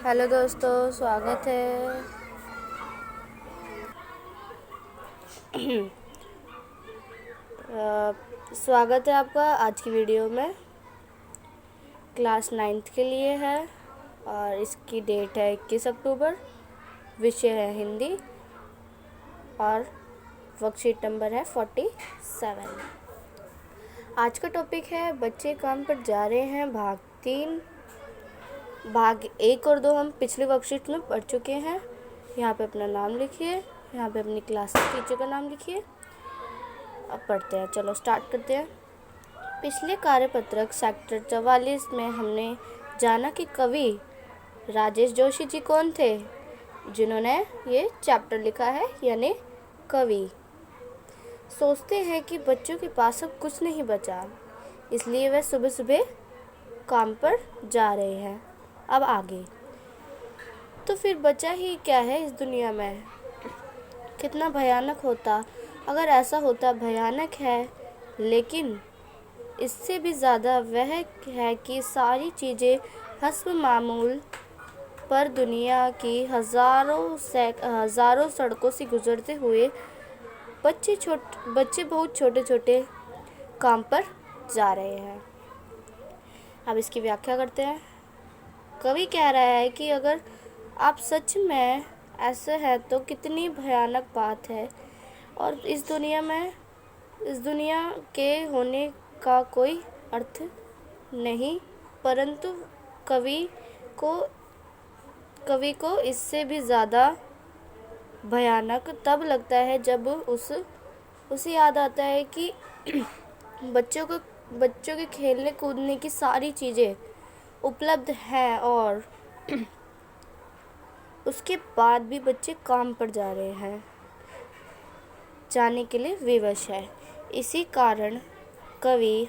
Hello दोस्तों, स्वागत है। स्वागत है आपका आज की वीडियो में। क्लास 9th के लिए है और इसकी डेट है 21 अक्टूबर। विषय है हिंदी और वर्कशीट नंबर है 47। आज का टॉपिक है बच्चे काम पर जा रहे हैं, भाग 3। भाग 1 और 2 हम पिछले वर्कशीट में पढ़ चुके हैं। यहाँ पे अपना नाम लिखिए, यहाँ पे अपनी क्लास टीचर का नाम लिखिए। अब पढ़ते हैं, चलो स्टार्ट करते हैं। पिछले कार्यपत्रक सेक्टर 44 में हमने जाना कि कवि राजेश जोशी जी कौन थे, जिन्होंने ये चैप्टर लिखा है, यानी कवि। सोचते हैं कि बच्चों के पास अब कुछ नहीं बचा, इसलिए वे सुबह सुबह काम पर जा रहे हैं। अब आगे तो फिर बचा ही क्या है इस दुनिया में। कितना भयानक होता अगर ऐसा होता। भयानक है, लेकिन इससे भी ज़्यादा वह है कि सारी चीज़ें हस्ब मामूल पर दुनिया की हज़ारों सड़कों से गुजरते हुए बच्चे बहुत छोटे छोटे काम पर जा रहे हैं। अब इसकी व्याख्या करते हैं। कवि कह रहा है कि अगर आप सच में ऐसे है तो कितनी भयानक बात है, और इस दुनिया के होने का कोई अर्थ नहीं। परंतु कवि को इससे भी ज़्यादा भयानक तब लगता है जब उसे याद आता है कि बच्चों के खेलने कूदने की सारी चीज़ें उपलब्ध हैं, और उसके बाद भी बच्चे काम पर जा रहे हैं, जाने के लिए विवश है। इसी कारण कवि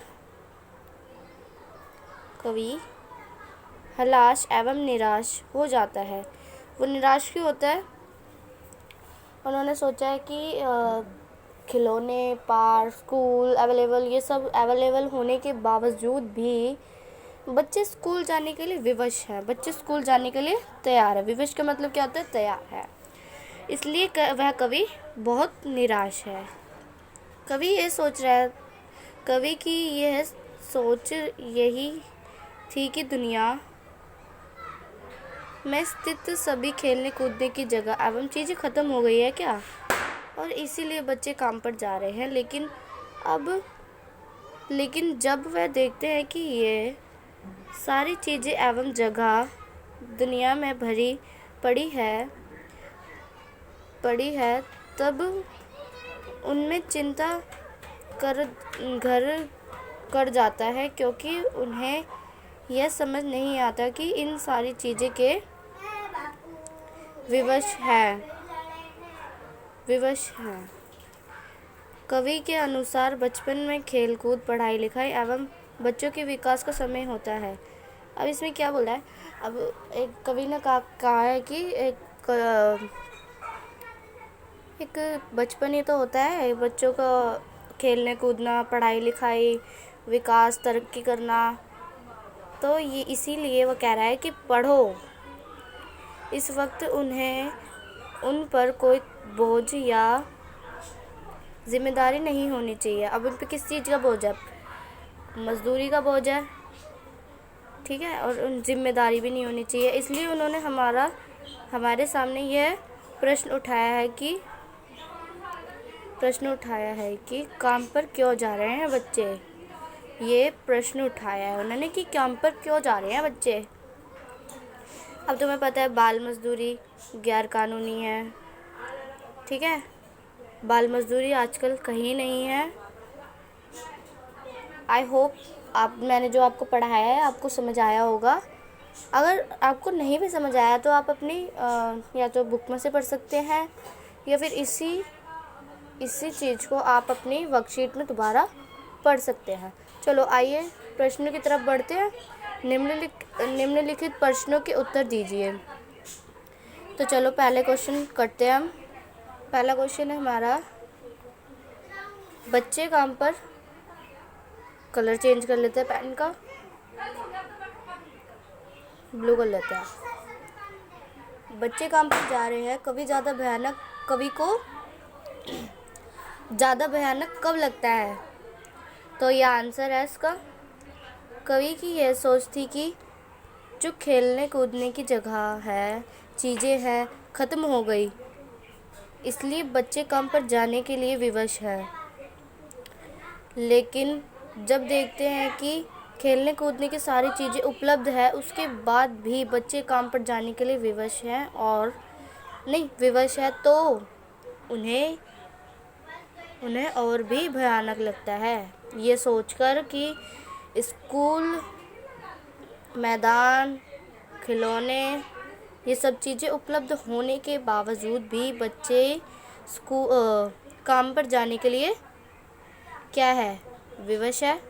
हलाश एवं निराश हो जाता है। वो निराश क्यों होता है? उन्होंने सोचा है कि खिलौने, पार्क, स्कूल अवेलेबल, ये सब अवेलेबल होने के बावजूद भी बच्चे स्कूल जाने के लिए विवश हैं। बच्चे स्कूल जाने के लिए तैयार है। विवश का मतलब क्या होता है? तैयार है। इसलिए वह कवि बहुत निराश है। कवि की यह सोच यही थी कि दुनिया में स्थित सभी खेलने कूदने की जगह एवं चीज़ें ख़त्म हो गई है क्या, और इसीलिए बच्चे काम पर जा रहे हैं। लेकिन जब वह देखते हैं कि ये सारी चीज़ें एवं जगह दुनिया में भरी पड़ी है, तब उनमें चिंता कर जाता है, क्योंकि उन्हें यह समझ नहीं आता कि इन सारी चीज़ें के विवश हैं। कवि के अनुसार बचपन में खेलकूद, पढ़ाई लिखाई एवं बच्चों के विकास का समय होता है। अब इसमें क्या बोला है? अब एक कवि ने कहा है कि एक बचपन ही तो होता है, बच्चों का खेलने कूदना, पढ़ाई लिखाई, विकास, तरक्की करना। तो ये इसीलिए वो कह रहा है कि पढ़ो। इस वक्त उन पर कोई बोझ या जिम्मेदारी नहीं होनी चाहिए। अब उन पर किस चीज़ का बोझ है? मजदूरी का बोझ है, ठीक है, और उन जिम्मेदारी भी नहीं होनी चाहिए। इसलिए उन्होंने हमारे सामने यह प्रश्न उठाया है कि काम पर क्यों जा रहे हैं बच्चे। ये प्रश्न उठाया है उन्होंने कि काम पर क्यों जा रहे हैं बच्चे। अब तुम्हें पता है बाल मजदूरी गैर कानूनी है, ठीक है। बाल मजदूरी आजकल कहीं नहीं है। आई होप मैंने जो आपको पढ़ाया है आपको समझ आया होगा। अगर आपको नहीं भी समझ आया तो आप अपनी या तो बुक में से पढ़ सकते हैं, या फिर इसी चीज़ को आप अपनी वर्कशीट में दोबारा पढ़ सकते हैं। चलो आइए प्रश्नों की तरफ बढ़ते हैं। निम्नलिखित प्रश्नों के उत्तर दीजिए। तो चलो पहले क्वेश्चन करते हैं हम। पहला क्वेश्चन है हमारा, बच्चे काम पर, कलर चेंज कर लेते हैं पेन का, ब्लू कर लेते हैं। बच्चे काम पर जा रहे हैं, कवि को ज़्यादा भयानक कब लगता है? तो यह आंसर है इसका। कवि की यह सोच थी कि जो खेलने कूदने की जगह है, चीज़ें हैं, ख़त्म हो गई, इसलिए बच्चे काम पर जाने के लिए विवश हैं। लेकिन जब देखते हैं कि खेलने कूदने की सारी चीज़ें उपलब्ध है, उसके बाद भी बच्चे काम पर जाने के लिए विवश हैं तो उन्हें और भी भयानक लगता है। ये सोचकर कि स्कूल, मैदान, खिलौने, ये सब चीज़ें उपलब्ध होने के बावजूद भी बच्चे काम पर जाने के लिए क्या है? विवश है।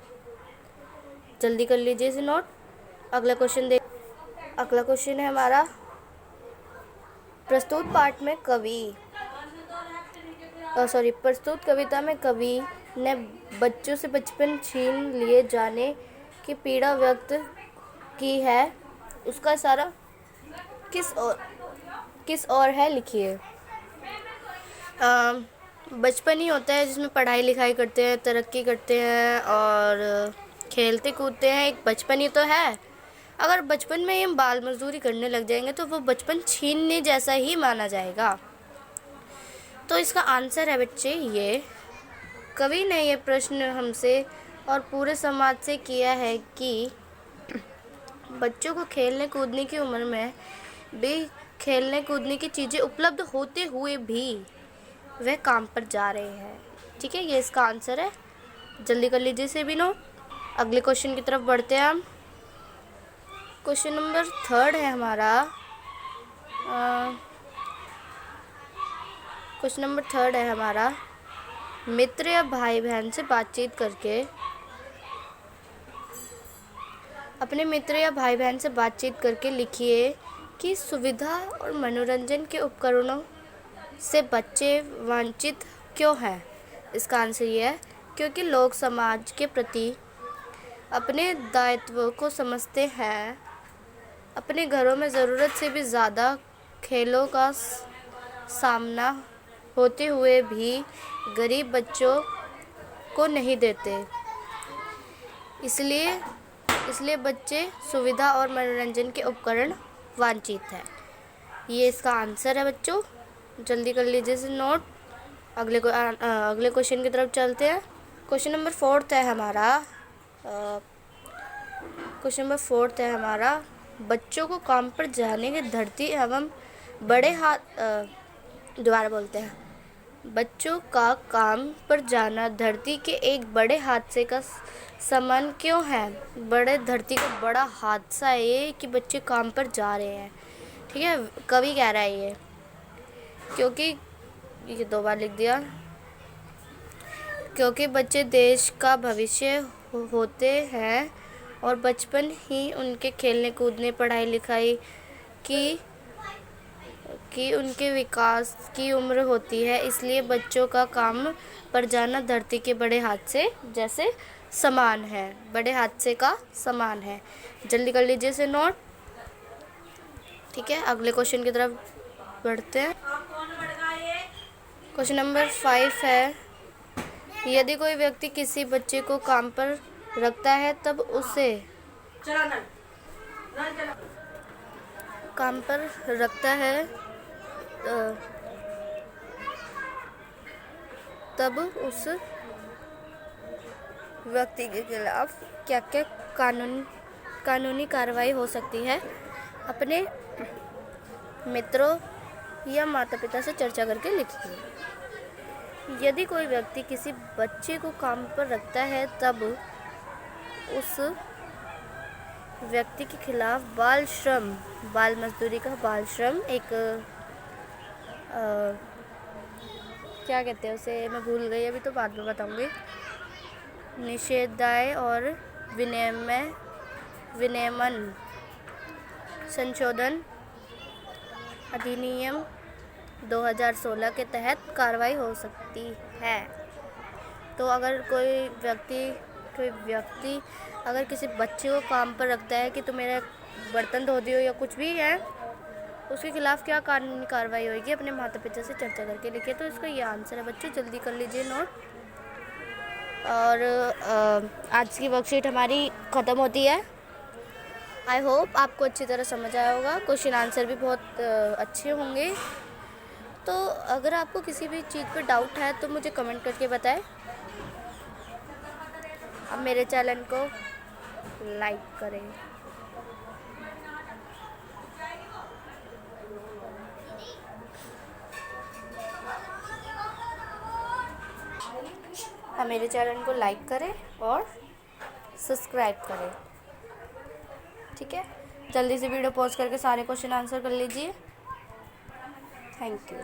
जल्दी कर लीजिए इसे नोट। अगला क्वेश्चन है हमारा, प्रस्तुत कविता में कवि ने बच्चों से बचपन छीन लिए जाने की पीड़ा व्यक्त की है, उसका इशारा किस और है? लिखिए। बचपन ही होता है जिसमें पढ़ाई लिखाई करते हैं, तरक्की करते हैं और खेलते कूदते हैं, एक बचपन ही तो है। अगर बचपन में हम बाल मजदूरी करने लग जाएंगे तो वो बचपन छीनने जैसा ही माना जाएगा। तो इसका आंसर है बच्चे ये। कवि ने ये प्रश्न हमसे और पूरे समाज से किया है कि बच्चों को खेलने कूदने की उम्र में भी खेलने कूदने की चीज़ें उपलब्ध होते हुए भी वह काम पर जा रहे हैं। ठीक है, ये इसका आंसर है। जल्दी कर लीजिए इसे भी नोट। अगले क्वेश्चन की तरफ बढ़ते हैं हम। क्वेश्चन नंबर 3 है हमारा। क्वेश्चन नंबर 3 है हमारा, मित्र या भाई बहन से बातचीत करके अपने मित्र या भाई बहन से बातचीत करके लिखिए कि सुविधा और मनोरंजन के उपकरणों से बच्चे वंचित क्यों हैं। इसका आंसर ये है क्योंकि लोग समाज के प्रति अपने दायित्व को समझते हैं। अपने घरों में ज़रूरत से भी ज़्यादा खेलों का सामना होते हुए भी गरीब बच्चों को नहीं देते। इसलिए बच्चे सुविधा और मनोरंजन के उपकरण वांछित है। ये इसका आंसर है बच्चों। जल्दी कर लीजिए इसे नोट। अगले क्वेश्चन की तरफ चलते हैं। क्वेश्चन नंबर 4 है हमारा, बच्चों को काम पर जाने के धरती एवं बड़े हाथ दोबारा बोलते हैं। बच्चों का काम पर जाना धरती के एक बड़े हादसे का समान क्यों है? बड़े धरती का बड़ा हादसा है ये कि बच्चे काम पर जा रहे हैं। ठीक है, कवि कह रहा है ये, क्योंकि ये 2 बार लिख दिया, क्योंकि बच्चे देश का भविष्य होते हैं और बचपन ही उनके खेलने कूदने, पढ़ाई लिखाई की उनके विकास की उम्र होती है। इसलिए बच्चों का काम पर जाना धरती के बड़े हादसे जैसे समान है, बड़े हादसे का समान है। जल्दी कर लीजिए इसे नोट। ठीक है, अगले क्वेश्चन की तरफ बढ़ते हैं। क्वेश्चन नंबर 5 है, यदि कोई व्यक्ति किसी बच्चे को काम पर रखता है तब उस व्यक्ति के खिलाफ क्या क्या कानूनी कार्रवाई हो सकती है? अपने मित्रों या माता पिता से चर्चा करके लिखिए। यदि कोई व्यक्ति किसी बच्चे को काम पर रखता है तब उस व्यक्ति के खिलाफ बाल मजदूरी का बाल श्रम, एक क्या कहते हैं उसे, मैं भूल गई अभी, तो बाद में बताऊंगी, निषेधाज्ञा और विनियमन संशोधन अधिनियम 2016 के तहत कार्रवाई हो सकती है। तो अगर कोई व्यक्ति अगर किसी बच्चे को काम पर रखता है कि तुम मेरा बर्तन धो दियो या कुछ भी है, उसके खिलाफ़ क्या कानूनी कार्रवाई होगी अपने माता पिता से चर्चा करके लिखिए। तो इसका ये आंसर है बच्चों, जल्दी कर लीजिए नोट। और आज की वर्कशीट हमारी ख़त्म होती है। आई होप आपको अच्छी तरह समझ आया होगा। क्वेश्चन आंसर भी बहुत अच्छे होंगे। तो अगर आपको किसी भी चीज़ पर डाउट है तो मुझे कमेंट करके बताएं। अब मेरे चैनल को लाइक करें। अब मेरे चैनल को लाइक करें और सब्सक्राइब करें। ठीक है, जल्दी से वीडियो पॉज करके सारे क्वेश्चन आंसर कर लीजिए। Thank you.